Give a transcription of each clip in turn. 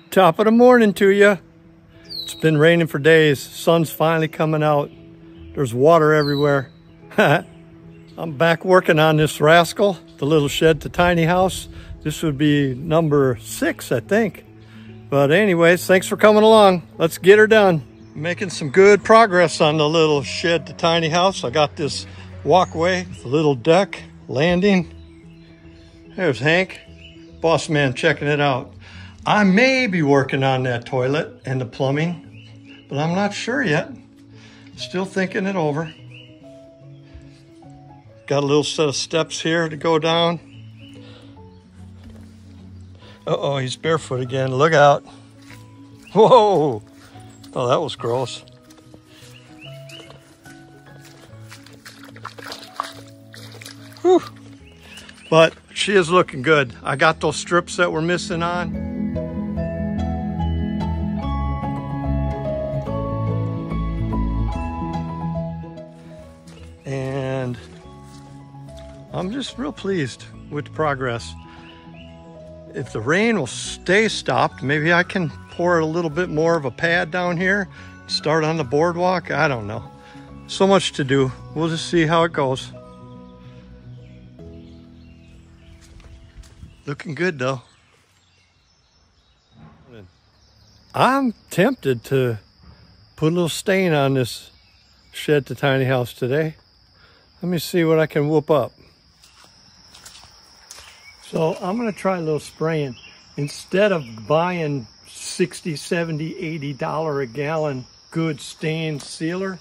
Top of the morning to you. It's been raining for days. Sun's finally coming out. There's water everywhere. I'm back working on this rascal, the little shed to tiny house. This would be number 6, I think. But anyways, thanks for coming along. Let's get her done. Making some good progress on the little shed to tiny house. I got this walkway, the little deck, landing. There's Hank, boss man, checking it out. I may be working on that toilet and the plumbing, but I'm not sure yet. Still thinking it over. Got a little set of steps here to go down. Uh-oh, he's barefoot again. Look out. Whoa. Oh, that was gross. Whew. But she is looking good. I got those strips that were missing on. And I'm just real pleased with the progress. If the rain will stay stopped, maybe I can pour a little bit more of a pad down here, start on the boardwalk. I don't know. So much to do. We'll just see how it goes. Looking good though. I'm tempted to put a little stain on this shed to tiny house today. Let me see what I can whoop up. So I'm gonna try a little spraying. Instead of buying $60, $70, $80 a gallon good stain sealer,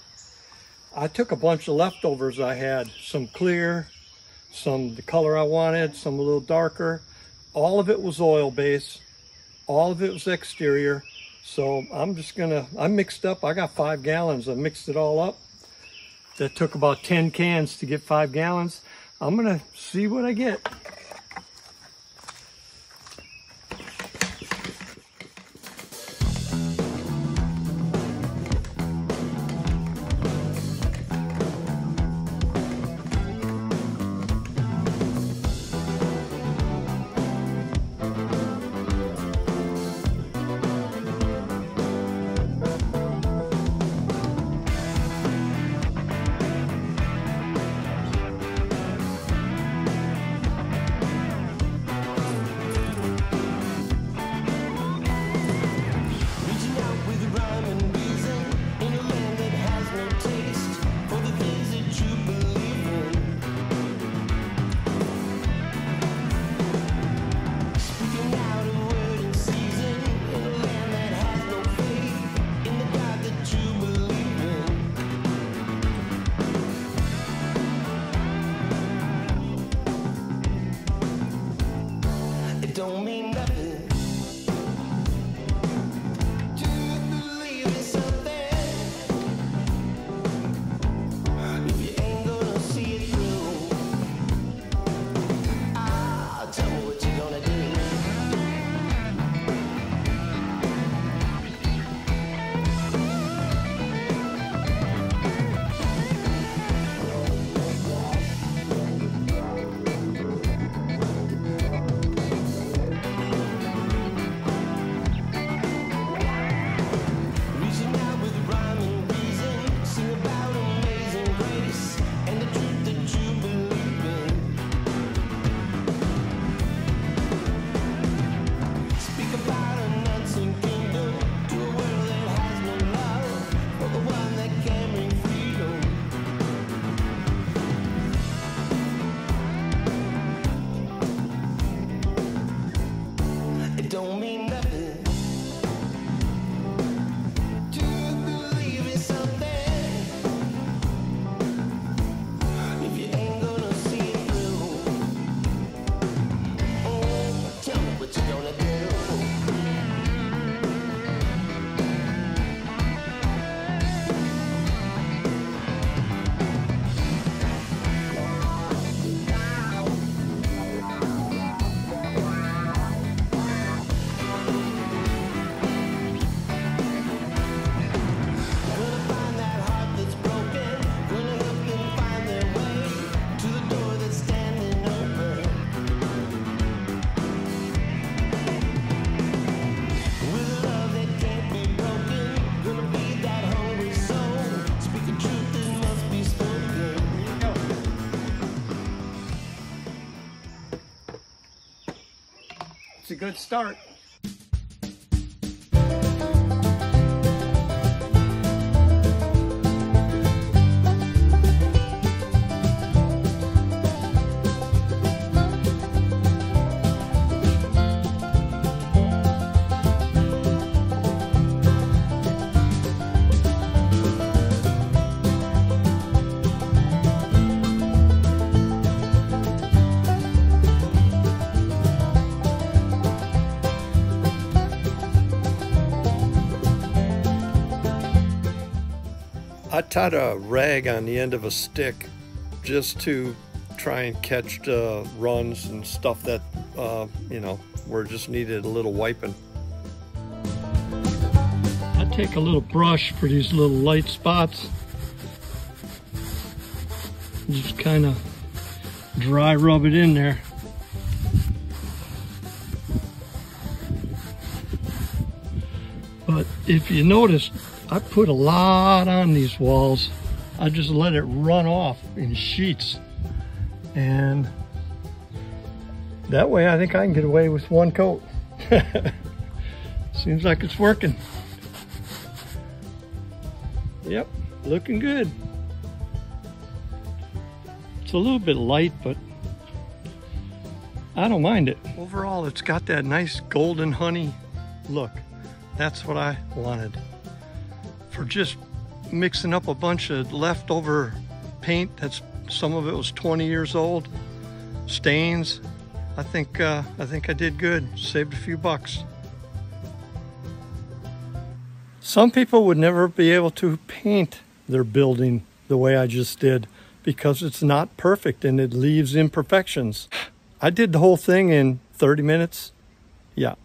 I took a bunch of leftovers I had. Some clear, some the color I wanted, some a little darker. All of it was oil base. All of it was exterior. So I mixed up, I got 5 gallons. I mixed it all up. That took about 10 cans to get 5 gallons. I'm gonna see what I get. a good start. I tied a rag on the end of a stick just to try and catch runs and stuff that, you know, where it just needed a little wiping. I take a little brush for these little light spots. Just kind of dry rub it in there. But if you notice, I put a lot on these walls. I just let it run off in sheets. And that way I think I can get away with one coat. Seems like it's working. Yep, looking good. It's a little bit light, but I don't mind it. Overall, it's got that nice golden honey look. That's what I wanted. For just mixing up a bunch of leftover paint, that's some of it was 20 years old, stains. I think I did good. Saved a few bucks. Some people would never be able to paint their building the way I just did because it's not perfect and it leaves imperfections. I did the whole thing in 30 minutes. Yeah.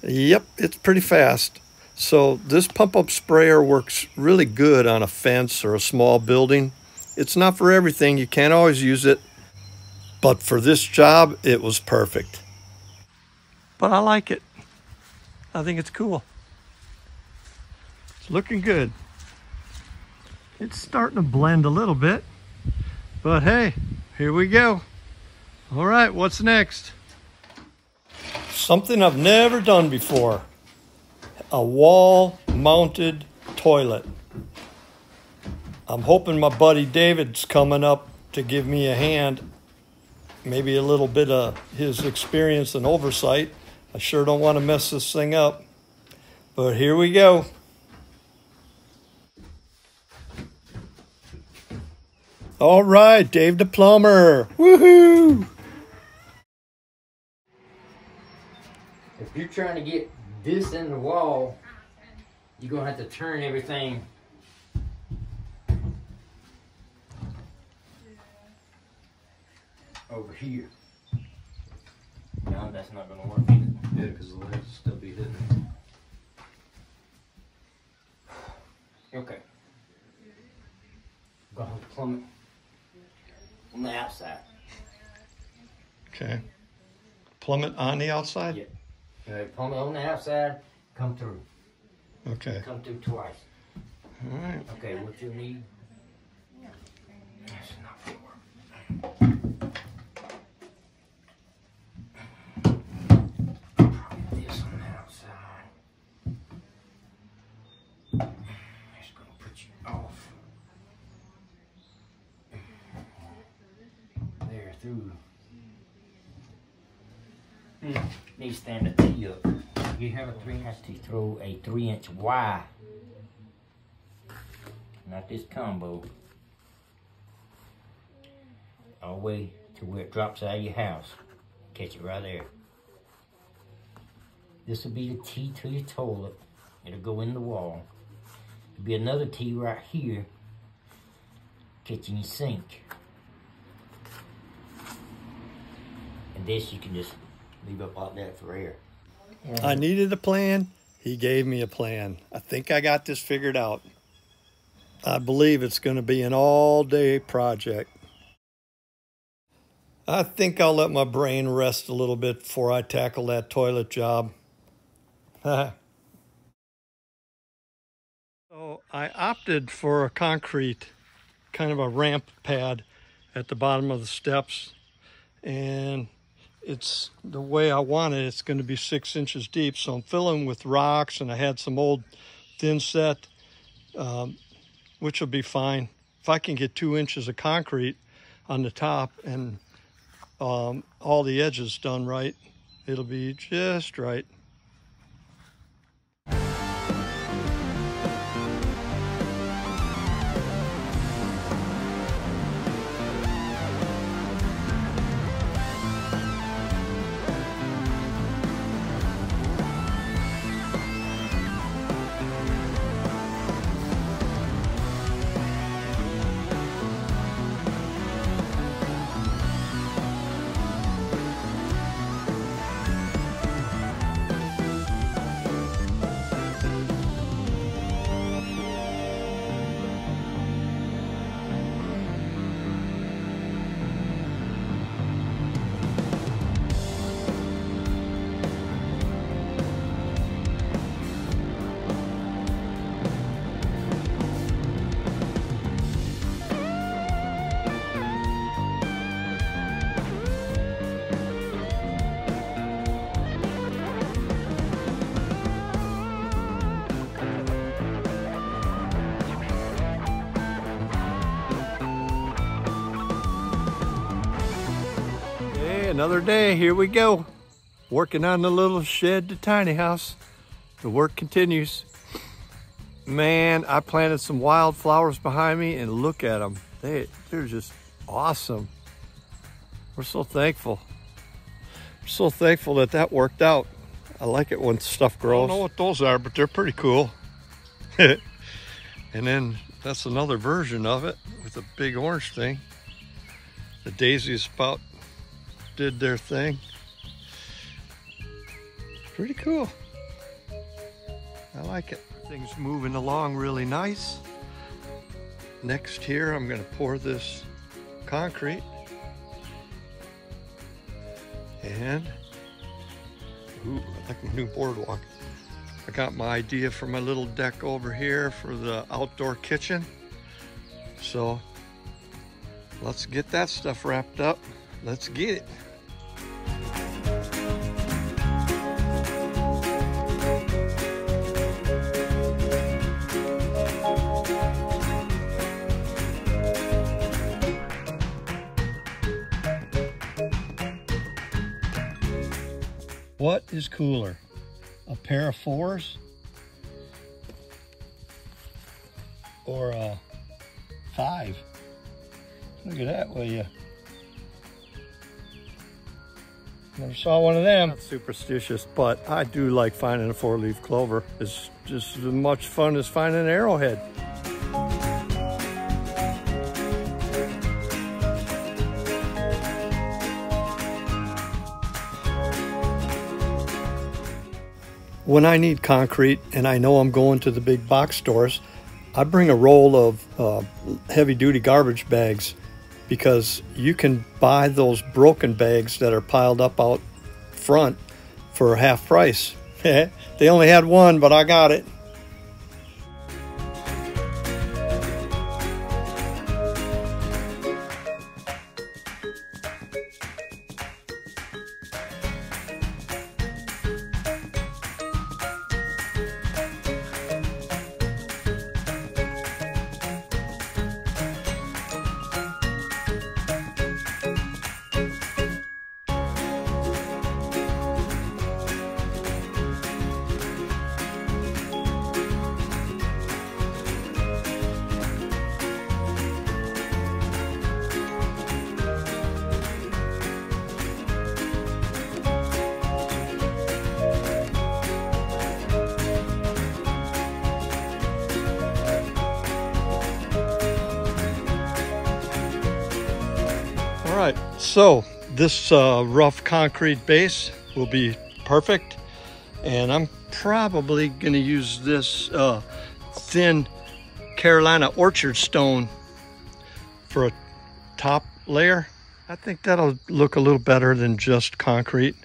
Yep, it's pretty fast. So this pump-up sprayer works really good on a fence or a small building. It's not for everything, you can't always use it, but for this job, it was perfect. But I like it. I think it's cool. It's looking good. It's starting to blend a little bit, but hey, here we go. All right, what's next? Something I've never done before. A wall-mounted toilet. I'm hoping my buddy David's coming up to give me a hand. Maybe a little bit of his experience and oversight. I sure don't want to mess this thing up. But here we go. All right, Dave the plumber. Woohoo! If you're trying to get this in the wall, you're gonna have to turn everything over here. No, that's not gonna work either. Yeah, because the legs will still be hidden. Okay. Gonna have to plumb it on the outside. Okay. Plummet on the outside? Yeah. Plumb it on the outside, come through. Okay. Come through twice. All right. Okay, what you need? That's not gonna work. Probably this on the outside. It's gonna put you off. There, through. Need to stand the T up. You have a 3-inch to throw a 3-inch Y. Not this combo. All the way to where it drops out of your house. Catch it right there. This will be the T to your toilet. It'll go in the wall. There'll be another T right here. Catching your sink. And this you can just leave up like that for air. I needed a plan. He gave me a plan. I think I got this figured out. I believe it's going to be an all-day project. I think I'll let my brain rest a little bit before I tackle that toilet job. So I opted for a concrete, kind of a ramp pad at the bottom of the steps. And it's the way I want it. It's going to be 6 inches deep. So I'm filling with rocks, and I had some old thin set, which will be fine. If I can get 2 inches of concrete on the top and all the edges done right, it'll be just right. Another day, here we go. Working on the little shed to tiny house. The work continues. Man, I planted some wildflowers behind me, and look at them. They're just awesome. We're so thankful. We're so thankful that that worked out. I like it when stuff grows. I don't know what those are, but they're pretty cool. And then that's another version of it with a big orange thing. The daisy spout did their thing. Pretty cool. I like it. Things moving along really nice. Next here, I'm gonna pour this concrete. And, ooh, I like my new boardwalk. I got my idea for my little deck over here for the outdoor kitchen. So, let's get that stuff wrapped up. Let's get it. What is cooler? A pair of 4s or a 5? Look at that, will you? Never saw one of them. Not superstitious, but I do like finding a 4-leaf clover. It's just as much fun as finding an arrowhead. When I need concrete and I know I'm going to the big box stores, I bring a roll of heavy-duty garbage bags, because you can buy those broken bags that are piled up out front for half price. They only had one, but I got it. All right, so this rough concrete base will be perfect, and I'm probably gonna use this thin Carolina orchard stone for a top layer. I think that'll look a little better than just concrete.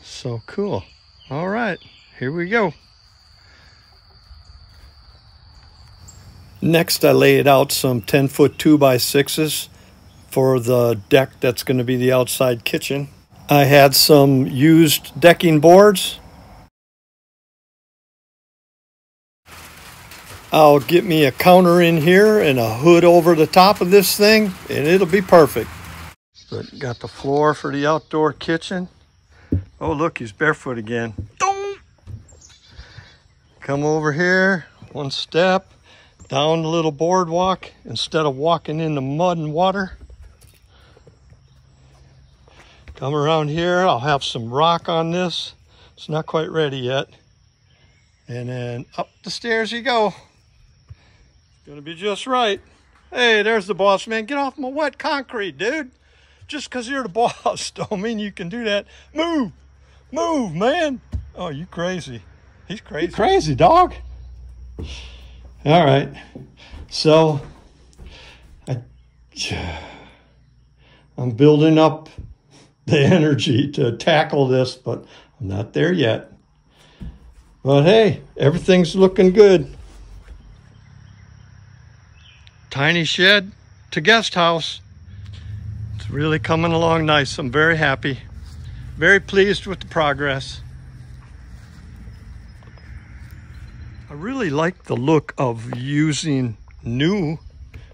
So cool. All right, here we go. Next, I laid out some 10-foot 2x6s for the deck that's going to be the outside kitchen. I had some used decking boards. I'll get me a counter in here and a hood over the top of this thing, and it'll be perfect. But got the floor for the outdoor kitchen. Oh, look, he's barefoot again. Come over here, one step, down the little boardwalk instead of walking in the mud and water. Come around here, I'll have some rock on this. It's not quite ready yet. And then up the stairs you go. It's gonna be just right. Hey, there's the boss man. Get off my wet concrete, dude. Just because you're the boss don't mean you can do that. Move, move, man. Oh, you crazy. He's crazy. You crazy, dog. All right. So I'm building up the energy to tackle this, but I'm not there yet. But hey, everything's looking good. Tiny shed to guest house. It's really coming along nice. I'm very happy. Very pleased with the progress. I really like the look of using new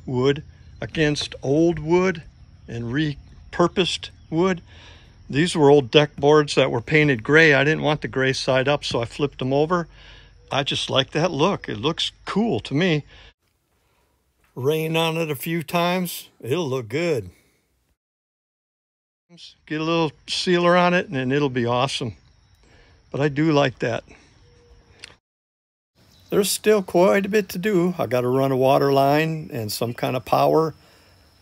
wood against old wood and repurposed wood. These were old deck boards that were painted gray. I didn't want the gray side up, so I flipped them over. I just like that look. It looks cool to me. Rain on it a few times, it'll look good. Get a little sealer on it and it'll be awesome. But I do like that. There's still quite a bit to do. I got to run a water line and some kind of power.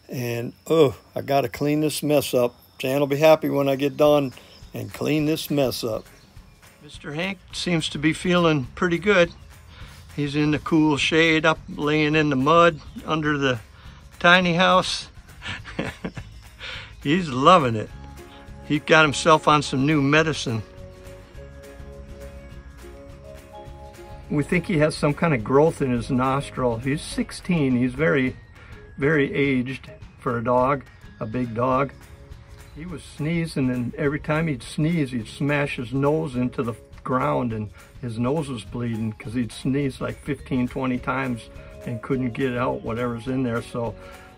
And oh, I got to clean this mess up. Jan will be happy when I get done and clean this mess up. Mr. Hank seems to be feeling pretty good. He's in the cool shade up laying in the mud under the tiny house. He's loving it. He got himself on some new medicine. We think he has some kind of growth in his nostril. He's 16. He's very, very aged for a dog, a big dog. He was sneezing, and every time he'd sneeze, he'd smash his nose into the ground, and his nose was bleeding because he'd sneeze like 15, 20 times and couldn't get out whatever's in there. So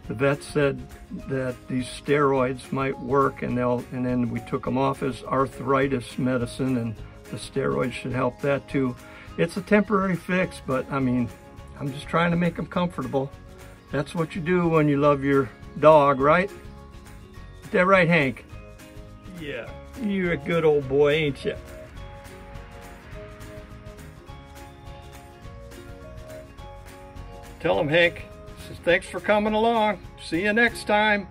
the vet said that these steroids might work, and then we took him off his arthritis medicine, and the steroids should help that too. It's a temporary fix, but I mean, I'm just trying to make him comfortable. That's what you do when you love your dog, right? Is that right, Hank? Yeah, you're a good old boy, ain't you? Tell him, Hank, says, thanks for coming along. See you next time.